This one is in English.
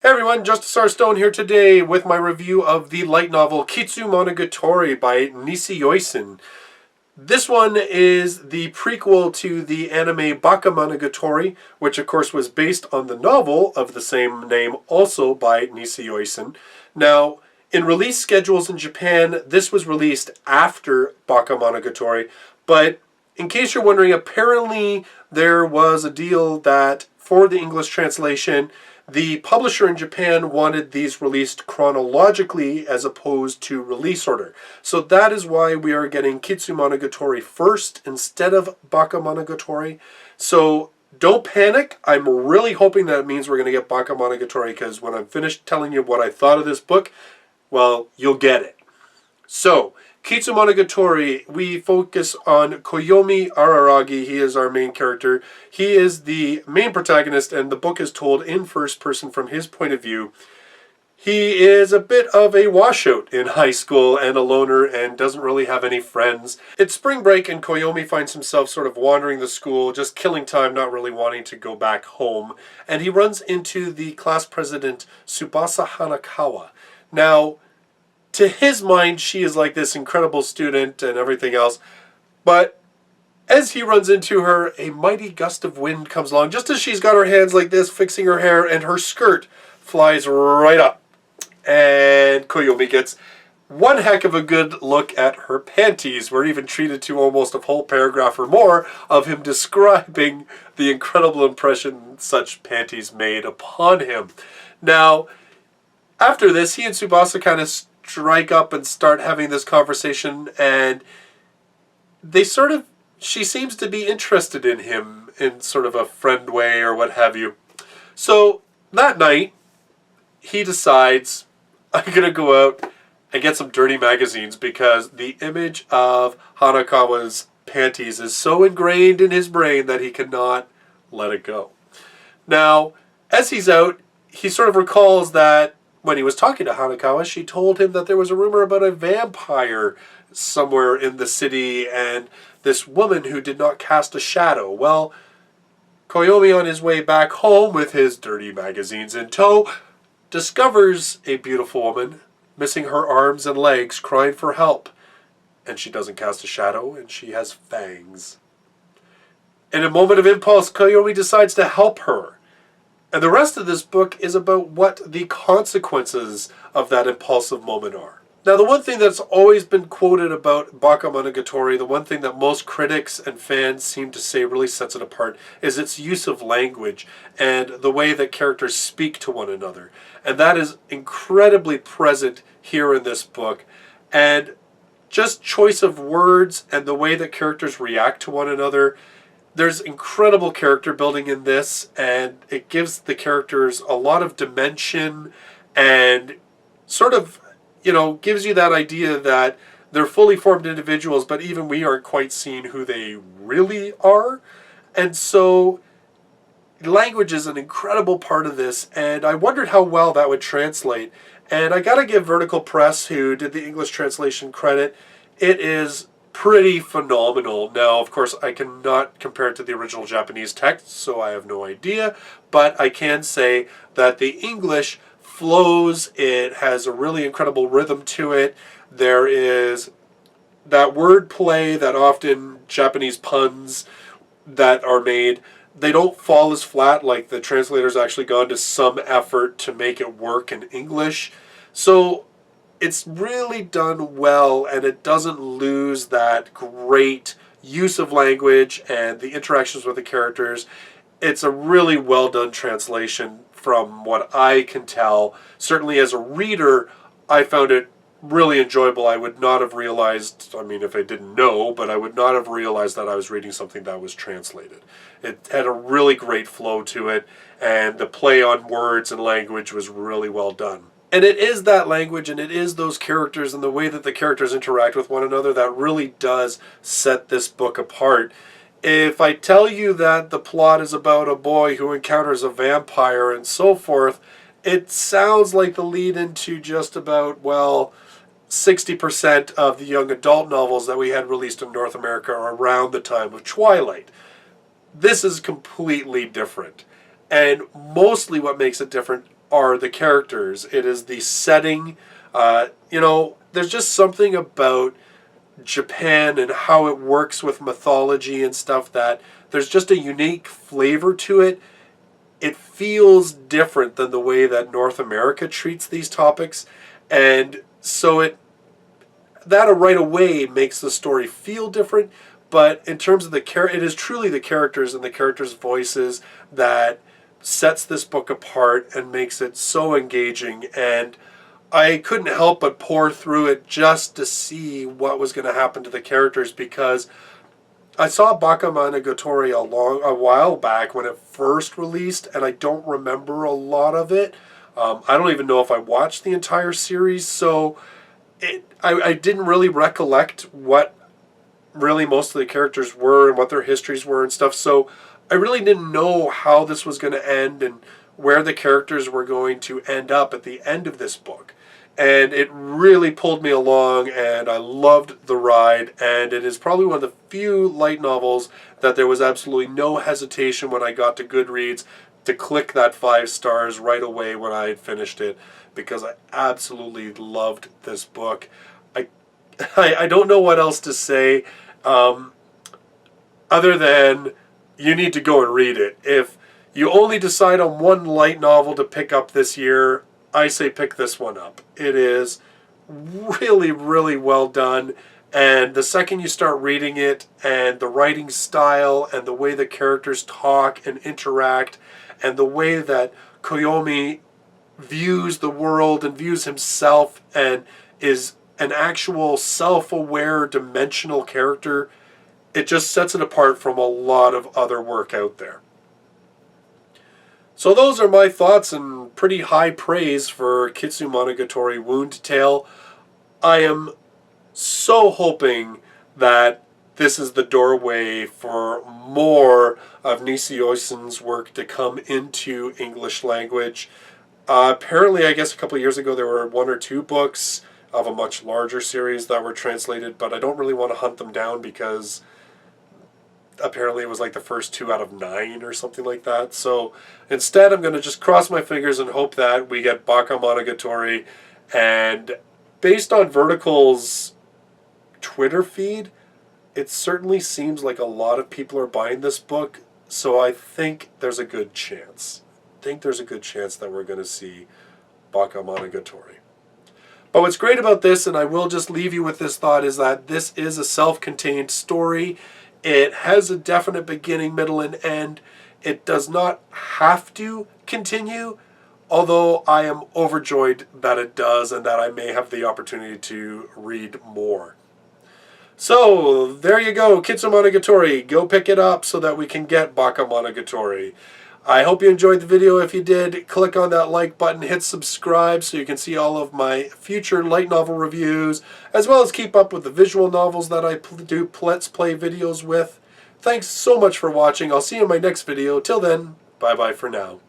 Hey everyone, JustusRStone here today with my review of the light novel Kizumonogatari by Nisioisin. This one is the prequel to the anime Bakemonogatari, which of course was based on the novel of the same name also by Nisioisin. Now, in release schedules in Japan, this was released after Bakemonogatari, but in case you're wondering, apparently there was a deal that for the English translation, the publisher in Japan wanted these released chronologically as opposed to release order. So that is why we are getting Kizumonogatari first instead of Bakemonogatari. So don't panic. I'm really hoping that means we're going to get Bakemonogatari, because when I'm finished telling you what I thought of this book, well, you'll get it. So, Kizumonogatari, we focus on Koyomi Araragi. He is our main character. He is the main protagonist, and the book is told in first person from his point of view. He is a bit of a washout in high school and a loner and doesn't really have any friends. It's spring break and Koyomi finds himself sort of wandering the school, just killing time, not really wanting to go back home. And he runs into the class president, Tsubasa Hanakawa. Now, to his mind, she is like this incredible student and everything else. But as he runs into her, a mighty gust of wind comes along, just as she's got her hands like this, fixing her hair, and her skirt flies right up. And Koyomi gets one heck of a good look at her panties. We're even treated to almost a whole paragraph or more of him describing the incredible impression such panties made upon him. Now, after this, he and Tsubasa kind of strike up and start having this conversation, and she seems to be interested in him in sort of a friend way or what have you. So that night, he decides, I'm going to go out and get some dirty magazines, because the image of Hanakawa's panties is so ingrained in his brain that he cannot let it go. Now, as he's out, he sort of recalls that when he was talking to Hanakawa, she told him that there was a rumor about a vampire somewhere in the city and this woman who did not cast a shadow. Well, Koyomi, on his way back home with his dirty magazines in tow, discovers a beautiful woman missing her arms and legs, crying for help. And she doesn't cast a shadow, and she has fangs. In a moment of impulse, Koyomi decides to help her. And the rest of this book is about what the consequences of that impulsive moment are. Now, the one thing that's always been quoted about Bakemonogatari, the one thing that most critics and fans seem to say really sets it apart, is its use of language and the way that characters speak to one another. And that is incredibly present here in this book. And just choice of words and the way that characters react to one another, there's incredible character building in this, and it gives the characters a lot of dimension and sort of, gives you that idea that they're fully formed individuals, but even we aren't quite seeing who they really are. And so language is an incredible part of this, and I wondered how well that would translate. And I gotta give Vertical Press, who did the English translation, credit. It is pretty phenomenal. Now, of course, I cannot compare it to the original Japanese text, so I have no idea, but I can say that the English flows. It has a really incredible rhythm to it. There is that word play that often Japanese puns that are made, they don't fall as flat, like the translator's actually gone to some effort to make it work in English. So it's really done well, and it doesn't lose that great use of language and the interactions with the characters. It's a really well done translation from what I can tell. Certainly as a reader, I found it really enjoyable. I would not have realized, if I didn't know, but I would not have realized that I was reading something that was translated. It had a really great flow to it, and the play on words and language was really well done. And it is that language, and it is those characters and the way that the characters interact with one another that really does set this book apart. If I tell you that the plot is about a boy who encounters a vampire and so forth, it sounds like the lead into just about, 60% of the young adult novels that we had released in North America around the time of Twilight. This is completely different. And mostly what makes it different are the characters. It is the setting. There's just something about Japan and how it works with mythology and stuff that there's just a unique flavor to it. It feels different than the way that North America treats these topics, and so that right away makes the story feel different. But in terms of it is truly the characters and the characters' voices that sets this book apart and makes it so engaging. And I couldn't help but pour through it just to see what was going to happen to the characters, because I saw Bakemonogatari a while back when it first released, and I don't remember a lot of it. I don't even know if I watched the entire series, so I didn't really recollect what really most of the characters were and what their histories were and stuff, so I really didn't know how this was going to end and where the characters were going to end up at the end of this book. And it really pulled me along, and I loved the ride, and it is probably one of the few light novels that there was absolutely no hesitation when I got to Goodreads to click that 5 stars right away when I had finished it, because I absolutely loved this book. I don't know what else to say other than you need to go and read it. If you only decide on one light novel to pick up this year, I say pick this one up. It is really, really well done. And the second you start reading it, and the writing style, and the way the characters talk and interact, and the way that Koyomi views the world and views himself and is an actual self-aware, dimensional character, it just sets it apart from a lot of other work out there. So those are my thoughts and pretty high praise for Kizumonogatari Wound Tale. I am so hoping that this is the doorway for more of Nisioisin's work to come into English language. Apparently, I guess a couple of years ago there were 1 or 2 books of a much larger series that were translated, but I don't really want to hunt them down because apparently it was like the first 2 out of 9 or something like that. So instead I'm going to just cross my fingers and hope that we get Bakemonogatari. And based on Vertical's Twitter feed, it certainly seems like a lot of people are buying this book. So I think there's a good chance. That we're going to see Bakemonogatari. But what's great about this, and I will just leave you with this thought, is that this is a self-contained story. It has a definite beginning, middle, and end. It does not have to continue, although I am overjoyed that it does and that I may have the opportunity to read more. So, there you go, Kizumonogatari. Go pick it up so that we can get Bakemonogatari. I hope you enjoyed the video. If you did, click on that like button, hit subscribe so you can see all of my future light novel reviews, as well as keep up with the visual novels that I do Let's Play videos with. Thanks so much for watching. I'll see you in my next video. Till then, bye-bye for now.